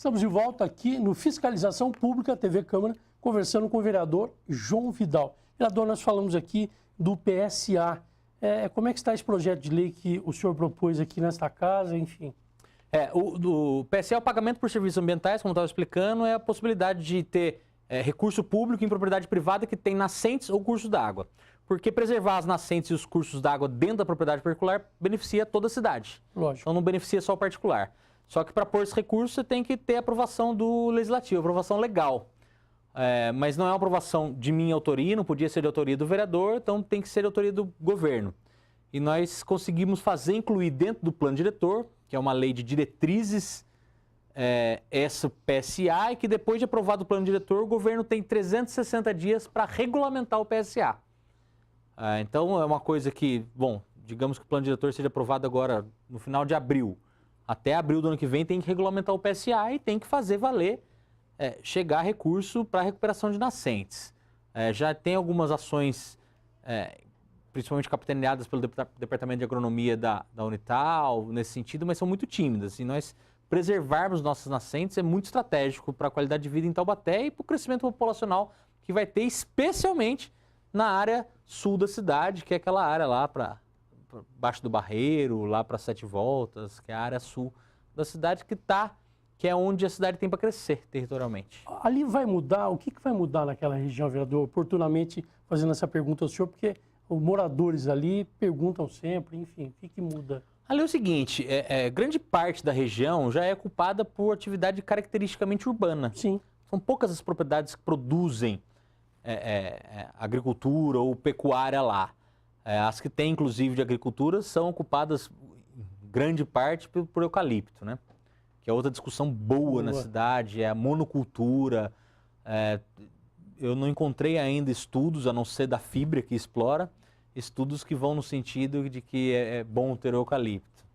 Estamos de volta aqui no Fiscalização Pública TV Câmara, conversando com o vereador João Vidal. Vereador, nós falamos aqui do PSA. Como é que está esse projeto de lei que o senhor propôs aqui nesta casa, enfim? O PSA, o pagamento por serviços ambientais, como eu estava explicando, é a possibilidade de ter recurso público em propriedade privada que tem nascentes ou cursos d'água. Porque preservar as nascentes e os cursos d'água dentro da propriedade particular beneficia toda a cidade. Lógico. Então não beneficia só o particular. Só que para pôr esse recurso você tem que ter aprovação do legislativo, aprovação legal. Mas não é uma aprovação de minha autoria, não podia ser de autoria do vereador, então tem que ser de autoria do governo. E nós conseguimos incluir dentro do plano diretor, que é uma lei de diretrizes, essa PSA, e que depois de aprovado o plano diretor, o governo tem 360 dias para regulamentar o PSA. Então é uma coisa que, digamos que o plano diretor seja aprovado agora no final de abril. Até abril do ano que vem tem que regulamentar o PSA e tem que fazer valer, chegar recurso para recuperação de nascentes. Já tem algumas ações, principalmente capitaneadas pelo Departamento de Agronomia da Unital, nesse sentido, mas são muito tímidas. E nós preservarmos nossas nascentes é muito estratégico para a qualidade de vida em Taubaté e para o crescimento populacional que vai ter, especialmente na área sul da cidade, que é aquela área lá para baixo do Barreiro, lá para Sete Voltas, que é a área sul da cidade que é onde a cidade tem para crescer territorialmente. Ali vai mudar, o que vai mudar naquela região, vereador? Oportunamente fazendo essa pergunta ao senhor, porque os moradores ali perguntam sempre, enfim, o que muda? Ali é o seguinte, grande parte da região já é ocupada por atividade caracteristicamente urbana. Sim. São poucas as propriedades que produzem agricultura ou pecuária lá. As que têm, inclusive, de agricultura são ocupadas, em grande parte, por eucalipto, né? Que é outra discussão boa na cidade, é a monocultura. Eu não encontrei ainda estudos, a não ser da Fibra que explora, estudos que vão no sentido de que é bom ter eucalipto.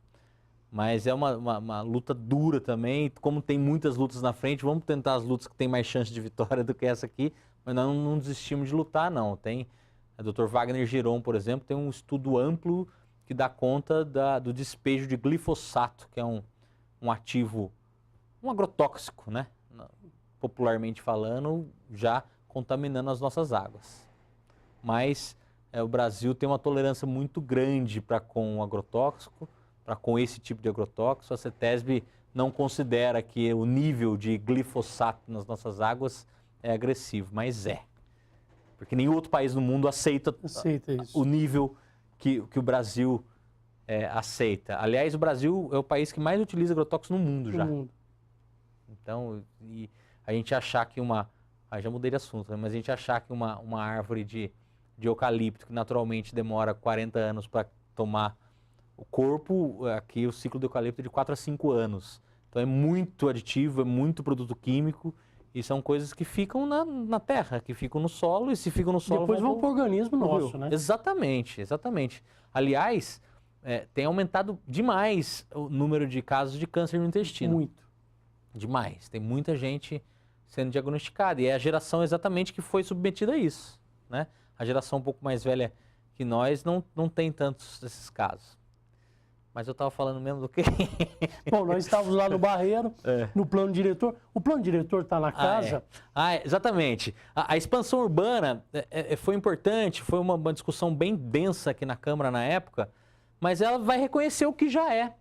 Mas é uma luta dura também, como tem muitas lutas na frente, vamos tentar as lutas que têm mais chance de vitória do que essa aqui, mas nós não desistimos de lutar, não. O Dr. Wagner Giron, por exemplo, tem um estudo amplo que dá conta do despejo de glifosato, que é um ativo, um agrotóxico, né? Popularmente falando, já contaminando as nossas águas. Mas o Brasil tem uma tolerância muito grande para com o agrotóxico, para com esse tipo de agrotóxico. A CETESB não considera que o nível de glifosato nas nossas águas é agressivo, mas porque nenhum outro país no mundo aceita isso. O nível que o Brasil aceita. Aliás, o Brasil é o país que mais utiliza agrotóxicos no mundo já. Então, a gente achar que já mudei de assunto, né? Mas a gente achar que uma árvore de eucalipto, que naturalmente demora 40 anos para tomar o corpo, aqui o ciclo do eucalipto é de 4 a 5 anos. Então é muito aditivo, é muito produto químico. E são coisas que ficam na terra, que ficam no solo, e se ficam no solo... Depois vão para o organismo nosso, né? Exatamente, exatamente. Aliás, tem aumentado demais o número de casos de câncer no intestino. Muito. Demais. Tem muita gente sendo diagnosticada. E é a geração exatamente que foi submetida a isso, né? A geração um pouco mais velha que nós não tem tantos desses casos. Mas eu estava falando mesmo do quê? Bom, nós estávamos lá no Barreiro, no plano diretor. O plano diretor está na casa? Exatamente. A expansão urbana foi importante, foi uma discussão bem densa aqui na Câmara na época, mas ela vai reconhecer o que já é.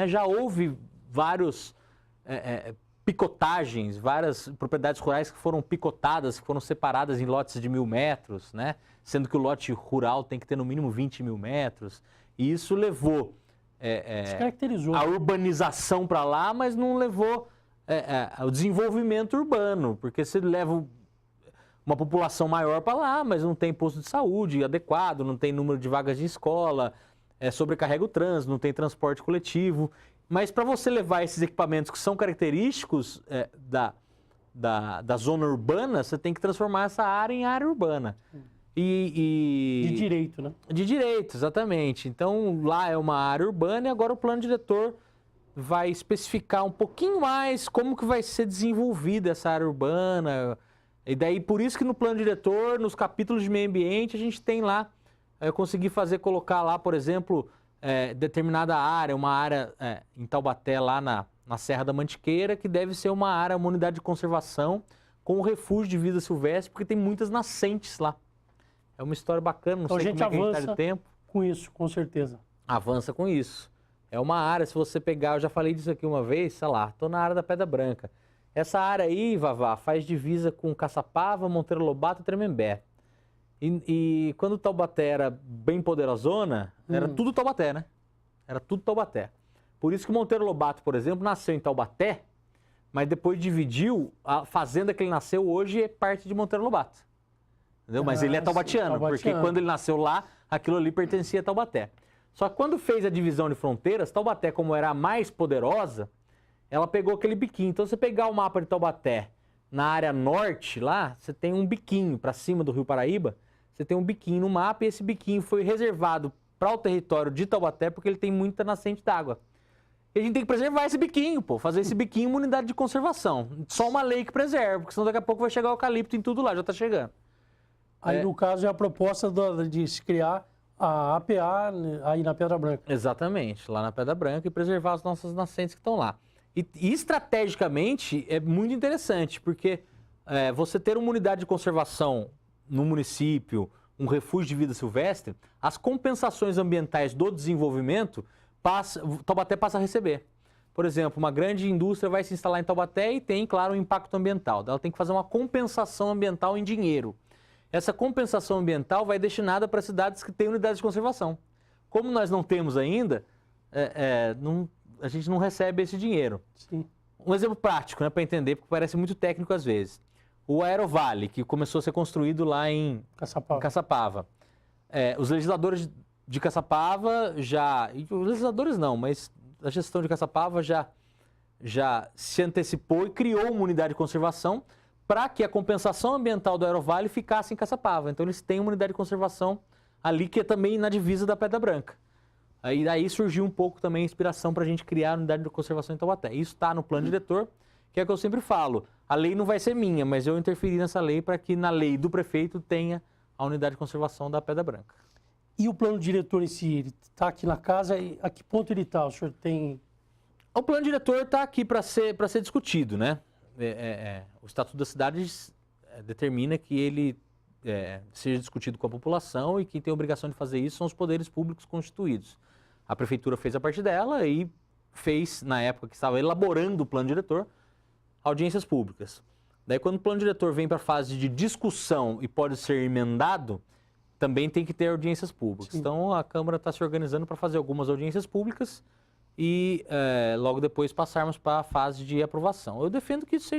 Já houve vários picotagens, várias propriedades rurais que foram picotadas, que foram separadas em lotes de 1.000 metros, né? Sendo que o lote rural tem que ter no mínimo 20.000 metros. E isso levou... caracterizou. A urbanização para lá, mas não levou ao desenvolvimento urbano, porque você leva uma população maior para lá, mas não tem posto de saúde adequado, não tem número de vagas de escola, sobrecarrega o trânsito, não tem transporte coletivo. Mas para você levar esses equipamentos que são característicos da zona urbana, você tem que transformar essa área em área urbana. De direito, né? De direito, exatamente. Então, lá é uma área urbana e agora o plano diretor vai especificar um pouquinho mais como que vai ser desenvolvida essa área urbana. E daí, por isso que no plano diretor, nos capítulos de meio ambiente, a gente tem lá, eu consegui colocar lá, por exemplo, determinada área, uma área em Taubaté, lá na Serra da Mantiqueira, que deve ser uma área, uma unidade de conservação com o refúgio de vida silvestre, porque tem muitas nascentes lá. É uma história bacana, não Então, sei a gente como é que a gente avança tá de tempo. com isso, com certeza. Avança com isso. É uma área, se você pegar, eu já falei disso aqui uma vez, sei lá, tô na área da Pedra Branca. Essa área aí, Vavá, faz divisa com Caçapava, Monteiro Lobato e Tremembé. E quando Taubaté era bem poderosona, era tudo Taubaté, né? Era tudo Taubaté. Por isso que Monteiro Lobato, por exemplo, nasceu em Taubaté, mas depois dividiu, a fazenda que ele nasceu hoje é parte de Monteiro Lobato. Entendeu? Mas ele é taubatiano, porque quando ele nasceu lá, aquilo ali pertencia a Taubaté. Só que quando fez a divisão de fronteiras, Taubaté, como era a mais poderosa, ela pegou aquele biquinho. Então, você pegar o mapa de Taubaté na área norte, lá, você tem um biquinho para cima do Rio Paraíba, você tem um biquinho no mapa e esse biquinho foi reservado para o território de Taubaté porque ele tem muita nascente d'água. E a gente tem que preservar esse biquinho, pô, fazer esse biquinho uma unidade de conservação. Só uma lei que preserva, porque senão daqui a pouco vai chegar o eucalipto em tudo lá, já está chegando. Aí, no caso, é a proposta de se criar a APA aí na Pedra Branca. Exatamente, lá na Pedra Branca e preservar as nossas nascentes que estão lá. E estrategicamente é muito interessante, porque você ter uma unidade de conservação no município, um refúgio de vida silvestre, as compensações ambientais do desenvolvimento, Taubaté passa a receber. Por exemplo, uma grande indústria vai se instalar em Taubaté e tem, claro, um impacto ambiental. Ela tem que fazer uma compensação ambiental em dinheiro. Essa compensação ambiental vai destinada para cidades que têm unidades de conservação. Como nós não temos ainda, a gente não recebe esse dinheiro. Sim. Um exemplo prático, né, para entender, porque parece muito técnico às vezes. O Aerovale, que começou a ser construído lá em Caçapava. Os legisladores de Caçapava os legisladores não, mas a gestão de Caçapava já se antecipou e criou uma unidade de conservação para que a compensação ambiental do Aerovale ficasse em Caçapava. Então eles têm uma unidade de conservação ali que é também na divisa da Pedra Branca. Aí daí surgiu um pouco também a inspiração para a gente criar a unidade de conservação em Taubaté. Isso está no plano diretor, que é o que eu sempre falo. A lei não vai ser minha, mas eu interferi nessa lei para que na lei do prefeito tenha a unidade de conservação da Pedra Branca. E o plano diretor em si, ele está aqui na casa, e a que ponto ele está? O senhor tem... O plano diretor está aqui para ser discutido, né? O Estatuto das Cidades determina que ele seja discutido com a população e quem tem a obrigação de fazer isso são os poderes públicos constituídos. A prefeitura fez a parte dela e fez, na época que estava elaborando o plano diretor, audiências públicas. Daí, quando o plano diretor vem para a fase de discussão e pode ser emendado, também tem que ter audiências públicas. Sim. Então, a Câmara está se organizando para fazer algumas audiências públicas e logo depois passarmos para a fase de aprovação. Eu defendo que isso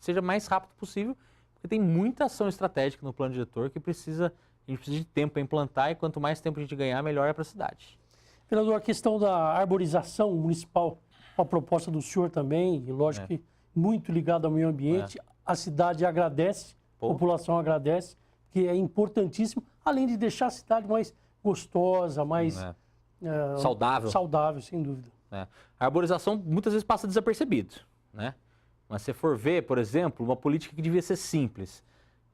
seja mais rápido possível, porque tem muita ação estratégica no plano diretor que a gente precisa de tempo para implantar e quanto mais tempo a gente ganhar, melhor é para a cidade. Vereador, a questão da arborização municipal, uma proposta do senhor também, e lógico que muito ligado ao meio ambiente, a cidade agradece, a população agradece, que é importantíssimo, além de deixar a cidade mais gostosa, mais saudável, sem dúvida. A arborização muitas vezes passa desapercebido, né? Mas se for ver, por exemplo, uma política que devia ser simples,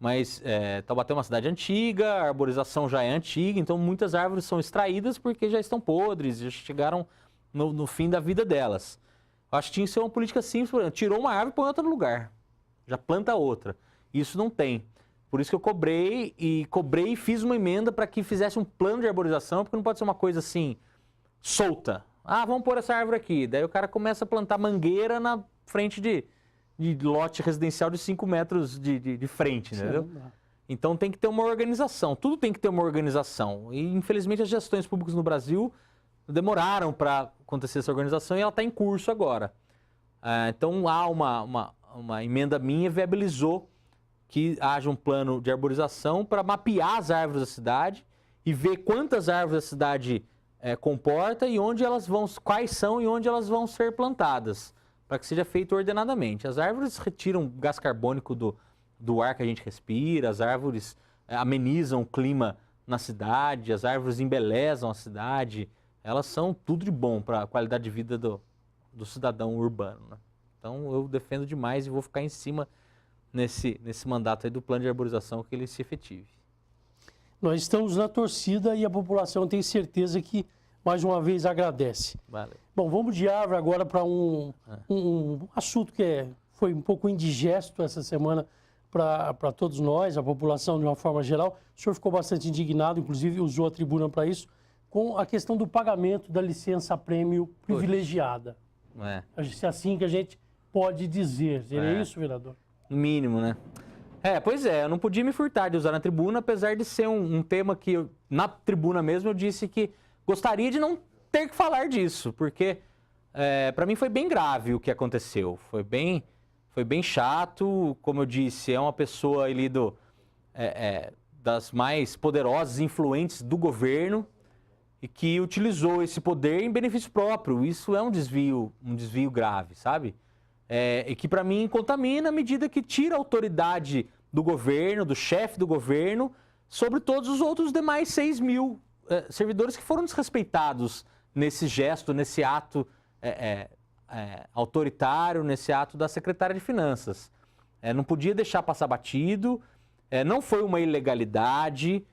mas Taubaté é uma cidade antiga, a arborização já é antiga, então muitas árvores são extraídas porque já estão podres, já chegaram no fim da vida delas. Eu acho que tinha que ser uma política simples, por exemplo, tirou uma árvore e põe outra no lugar, já planta outra. Isso não tem. Por isso que eu cobrei e fiz uma emenda para que fizesse um plano de arborização, porque não pode ser uma coisa assim, solta. Ah, vamos pôr essa árvore aqui. Daí o cara começa a plantar mangueira na frente de lote residencial de 5 metros de frente, entendeu? Então tem que ter uma organização, tudo tem que ter uma organização. E infelizmente as gestões públicas no Brasil demoraram para acontecer essa organização e ela está em curso agora. Então há uma emenda minha viabilizou que haja um plano de arborização para mapear as árvores da cidade e ver quantas árvores a cidade comporta e onde elas vão, quais são e onde elas vão ser plantadas, para que seja feito ordenadamente. As árvores retiram gás carbônico do ar que a gente respira, as árvores amenizam o clima na cidade, as árvores embelezam a cidade, elas são tudo de bom para a qualidade de vida do cidadão urbano, né? Então eu defendo demais e vou ficar em cima nesse mandato aí do plano de arborização que ele se efetive. Nós estamos na torcida e a população tem certeza que mais uma vez agradece. Valeu. Bom, vamos de árvore agora para um assunto que foi um pouco indigesto essa semana para todos nós, a população de uma forma geral. O senhor ficou bastante indignado, inclusive usou a tribuna para isso, com a questão do pagamento da licença-prêmio privilegiada. Se é assim que a gente pode dizer. Seria isso, vereador? No mínimo, né? Pois é, eu não podia me furtar de usar na tribuna, apesar de ser um tema que, na tribuna mesmo, eu disse que gostaria de não ter que falar disso, porque para mim foi bem grave o que aconteceu. Foi bem chato, como eu disse, é uma pessoa ali das mais poderosas e influentes do governo e que utilizou esse poder em benefício próprio. Isso é um desvio grave, sabe? E que para mim contamina à medida que tira a autoridade do governo, do chefe do governo, sobre todos os outros demais 6 mil servidores que foram desrespeitados nesse gesto, nesse ato autoritário, nesse ato da secretária de Finanças. Não podia deixar passar batido, não foi uma ilegalidade,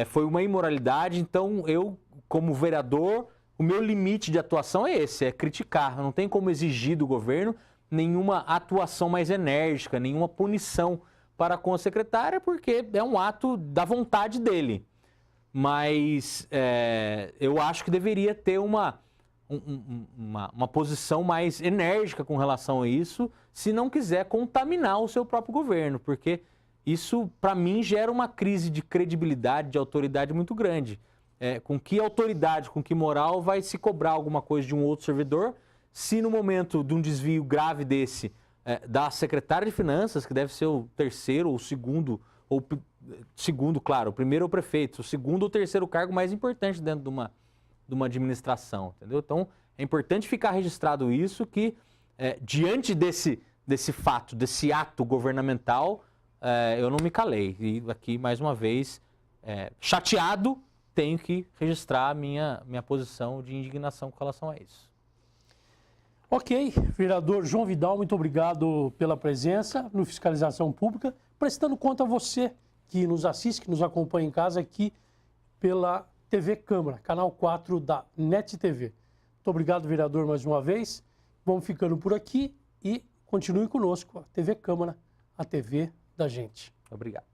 foi uma imoralidade. Então eu, como vereador, o meu limite de atuação é esse, é criticar. Não tem como exigir do governo nenhuma atuação mais enérgica, nenhuma punição para com a secretária, porque é um ato da vontade dele. Mas eu acho que deveria ter uma posição mais enérgica com relação a isso, se não quiser contaminar o seu próprio governo, porque isso, para mim, gera uma crise de credibilidade, de autoridade muito grande. Com que autoridade, com que moral vai se cobrar alguma coisa de um outro servidor, se no momento de um desvio grave desse, da secretária de Finanças, que deve ser o terceiro ou segundo, claro, o primeiro é o prefeito, o segundo ou terceiro cargo mais importante dentro de uma administração, entendeu? Então, é importante ficar registrado isso, que diante desse fato, desse ato governamental, eu não me calei. E aqui, mais uma vez, chateado, tenho que registrar a minha posição de indignação com relação a isso. Ok, vereador João Vidal, muito obrigado pela presença no Fiscalização Pública, prestando conta a você que nos assiste, que nos acompanha em casa aqui pela TV Câmara, canal 4 da NET TV. Muito obrigado, vereador, mais uma vez. Vamos ficando por aqui e continue conosco, a TV Câmara, a TV da gente. Obrigado.